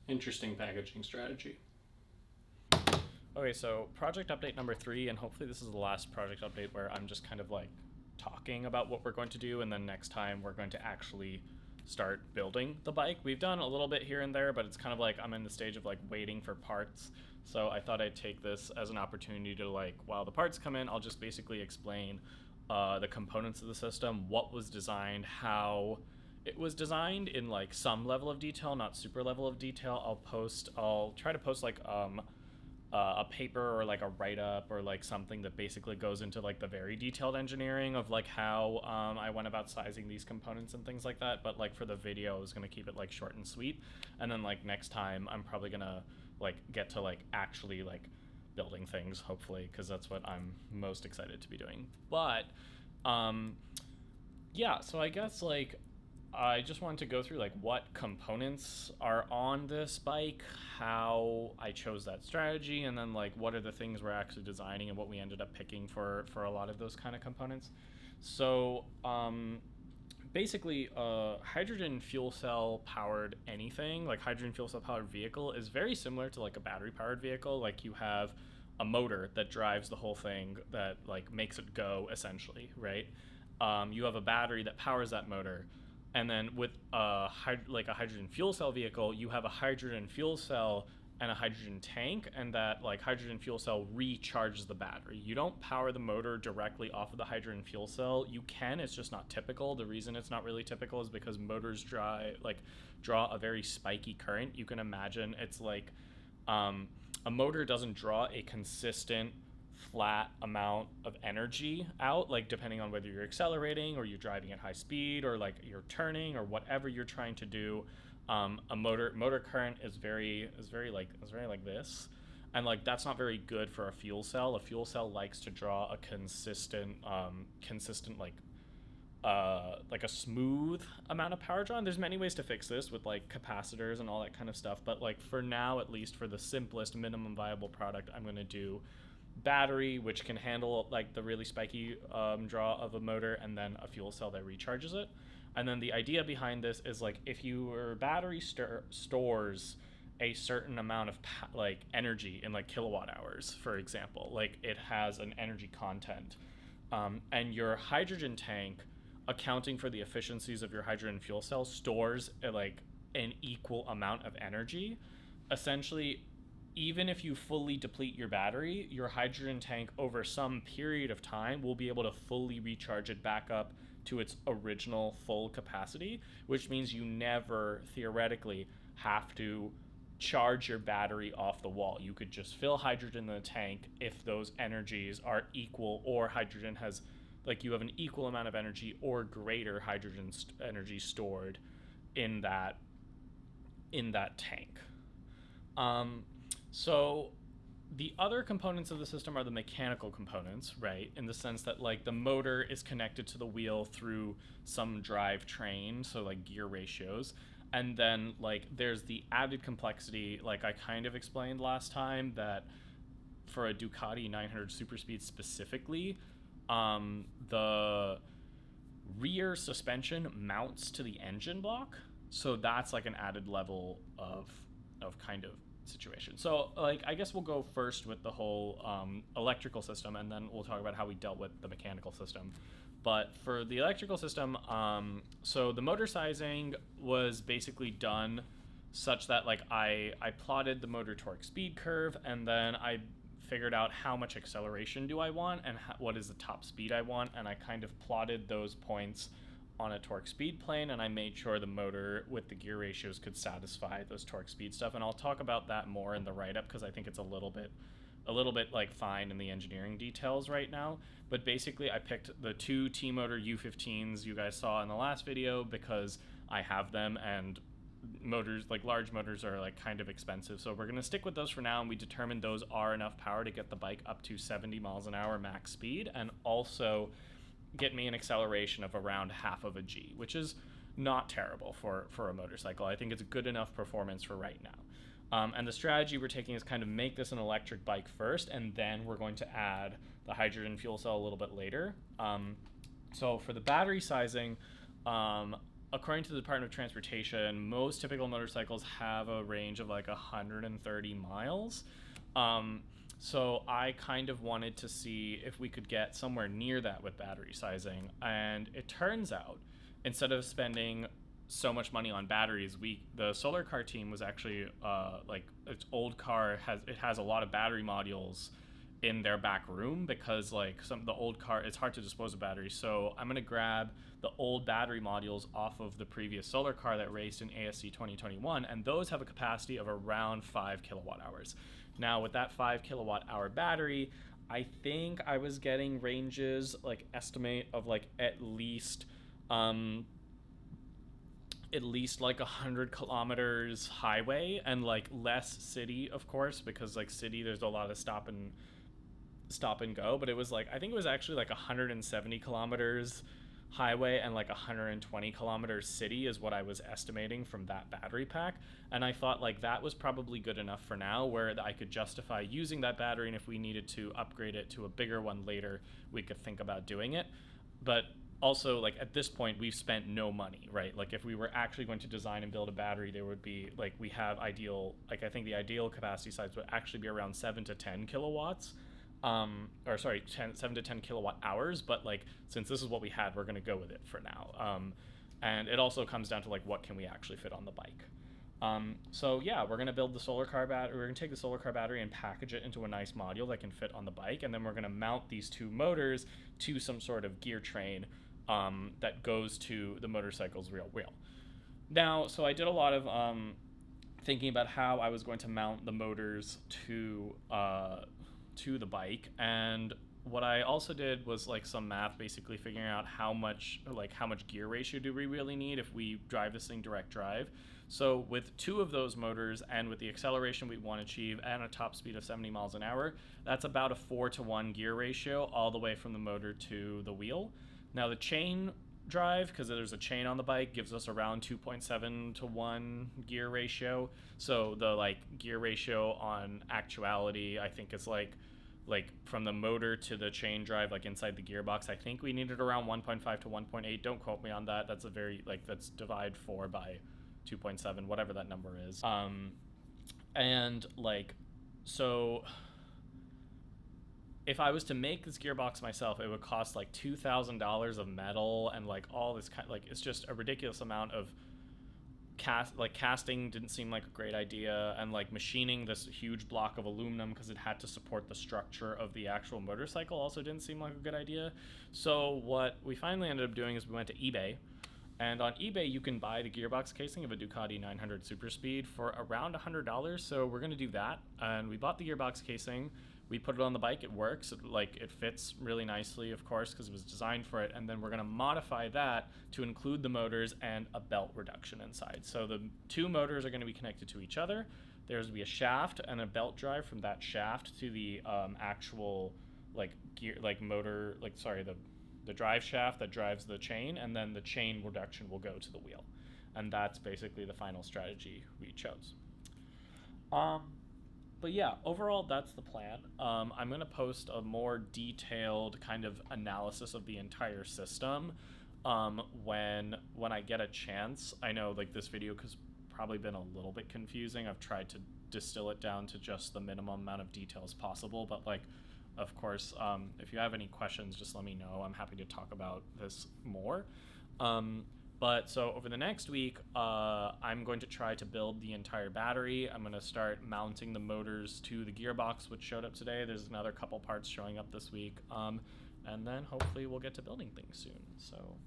Interesting packaging strategy. Okay, so project update number 3, and hopefully this is the last project update where I'm just kind of like talking about what we're going to do, and then next time we're going to actually start building the bike. We've done a little bit here and there, but it's kind of like I'm in the stage of like waiting for parts. So I thought I'd take this as an opportunity to like, while the parts come in, I'll just basically explain the components of the system, what was designed, how it was designed in like some level of detail, not super level of detail. I'll try to post like a paper or like a write up or like something that basically goes into like the very detailed engineering of like how I went about sizing these components and things like that. But like for the video, I was gonna keep it like short and sweet, and then like next time I'm probably gonna like get to like actually like building things, hopefully, because that's what I'm most excited to be doing. But um, yeah, so I guess like I just wanted to go through like what components are on this bike, how I chose that strategy, and then like what are the things we're actually designing and what we ended up picking for a lot of those kind of components. So basically, hydrogen fuel cell powered anything like hydrogen fuel cell powered vehicle is very similar to like a battery powered vehicle. Like you have a motor that drives the whole thing that like makes it go essentially, right? You have a battery that powers that motor, and then with like a hydrogen fuel cell vehicle, you have a hydrogen fuel cell and a hydrogen tank, and that like hydrogen fuel cell recharges the battery. You don't power the motor directly off of the hydrogen fuel cell. You can, it's just not typical. The reason it's not really typical is because motors draw a very spiky current. You can imagine it's like um, a motor doesn't draw a consistent flat amount of energy out, like depending on whether you're accelerating or you're driving at high speed or like you're turning or whatever you're trying to do. A motor current is very like this, and like that's not very good for a fuel cell. A fuel cell likes to draw a consistent like a smooth amount of power draw. And there's many ways to fix this with like capacitors and all that kind of stuff. But like for now, at least for the simplest minimum viable product, I'm going to do battery, which can handle like the really spiky draw of a motor, and then a fuel cell that recharges it. And then the idea behind this is like if your battery stores a certain amount of like energy in like kilowatt hours, for example, like it has an energy content, and your hydrogen tank, accounting for the efficiencies of your hydrogen fuel cell, stores like an equal amount of energy. Essentially, even if you fully deplete your battery, your hydrogen tank over some period of time will be able to fully recharge it back up to its original full capacity, which means you never theoretically have to charge your battery off the wall. You could just fill hydrogen in the tank if those energies are equal, or hydrogen has like you have an equal amount of energy or greater hydrogen energy stored in that tank. Um, so the other components of the system are the mechanical components, right? In the sense that like the motor is connected to the wheel through some drivetrain, so like gear ratios. And then like there's the added complexity, like I kind of explained last time, that for a Ducati 900 Superspeed specifically, the rear suspension mounts to the engine block, so that's like an added level of kind of situation. So like I guess we'll go first with the whole electrical system, and then we'll talk about how we dealt with the mechanical system. But for the electrical system, so the motor sizing was basically done such that like I plotted the motor torque speed curve, and then I figured out how much acceleration do I want and what is the top speed I want, and I kind of plotted those points on a torque speed plane, and I made sure the motor with the gear ratios could satisfy those torque speed stuff. And I'll talk about that more in the write up because I think it's a little bit like fine in the engineering details right now. But basically I picked the two T-Motor U15s you guys saw in the last video because I have them, and motors, like large motors, are like kind of expensive, so we're going to stick with those for now. And we determined those are enough power to get the bike up to 70 miles an hour max speed, and also get me an acceleration of around half of a G, which is not terrible for a motorcycle. I think it's good enough performance for right now. And the strategy we're taking is kind of make this an electric bike first, and then we're going to add the hydrogen fuel cell a little bit later. So for the battery sizing, according to the Department of Transportation, most typical motorcycles have a range of like 130 miles. So I kind of wanted to see if we could get somewhere near that with battery sizing. And it turns out, instead of spending so much money on batteries, the Solar Car team was actually like, its old car has a lot of battery modules in their back room, because like the old car, it's hard to dispose of batteries. So I'm gonna grab the old battery modules off of the previous Solar Car that raced in ASC 2021, and those have a capacity of around 5 kilowatt hours. Now with that 5 kilowatt hour battery, I think I was getting ranges, like estimate of like at least like 100 kilometers highway, and like less city, of course, because like city there's a lot of stop and go. But it was like, I think it was actually like 170 kilometers highway and like 120 kilometers city is what I was estimating from that battery pack. And I thought like that was probably good enough for now, where I could justify using that battery, and if we needed to upgrade it to a bigger one later, we could think about doing it. But also, like, at this point, we've spent no money, right? Like, if we were actually going to design and build a battery, there would be, like, we have ideal, like, I think the ideal capacity size would actually be around 7 to 10 kilowatts. 7 to 10 kilowatt hours. But, like, since this is what we had, we're going to go with it for now. And it also comes down to, like, what can we actually fit on the bike? So yeah, we're going to build the Solar Car battery. We're going to take the Solar Car battery and package it into a nice module that can fit on the bike. And then we're going to mount these two motors to some sort of gear train that goes to the motorcycle's rear wheel. Now, so I did a lot of thinking about how I was going to mount the motors to the bike, and what I also did was like some math, basically figuring out how much gear ratio do we really need if we drive this thing direct drive. So with two of those motors, and with the acceleration we want to achieve and a top speed of 70 miles an hour, that's about a 4-to-1 gear ratio all the way from the motor to the wheel. Now the chain drive, because there's a chain on the bike, gives us around 2.7-to-1 gear ratio. So the like gear ratio on actuality, I think it's like from the motor to the chain drive, like inside the gearbox, I think we needed around 1.5 to 1.8. Don't quote me on that. That's a very, like, that's divide 4 by 2.7, whatever that number is. And like, so if I was to make this gearbox myself, it would cost like $2,000 of metal and like all this kind, like, it's just a ridiculous amount of casting didn't seem like a great idea, and like machining this huge block of aluminum because it had to support the structure of the actual motorcycle also didn't seem like a good idea. So what we finally ended up doing is we went to eBay, and on eBay you can buy the gearbox casing of a Ducati 900 Superspeed for around $100. So we're going to do that, and we bought the gearbox casing. We put it on the bike. It works. It fits really nicely, of course, because it was designed for it. And then we're going to modify that to include the motors and a belt reduction inside. So the two motors are going to be connected to each other. There's going to be a shaft and a belt drive from that shaft to the actual the drive shaft that drives the chain, and then the chain reduction will go to the wheel. And that's basically the final strategy we chose. But yeah, overall, that's the plan. I'm going to post a more detailed kind of analysis of the entire system when I get a chance. I know like this video has probably been a little bit confusing. I've tried to distill it down to just the minimum amount of details possible. But like, of course, if you have any questions, just let me know. I'm happy to talk about this more. But so over the next week, I'm going to try to build the entire battery. I'm going to start mounting the motors to the gearbox, which showed up today. There's another couple parts showing up this week. And then hopefully we'll get to building things soon. So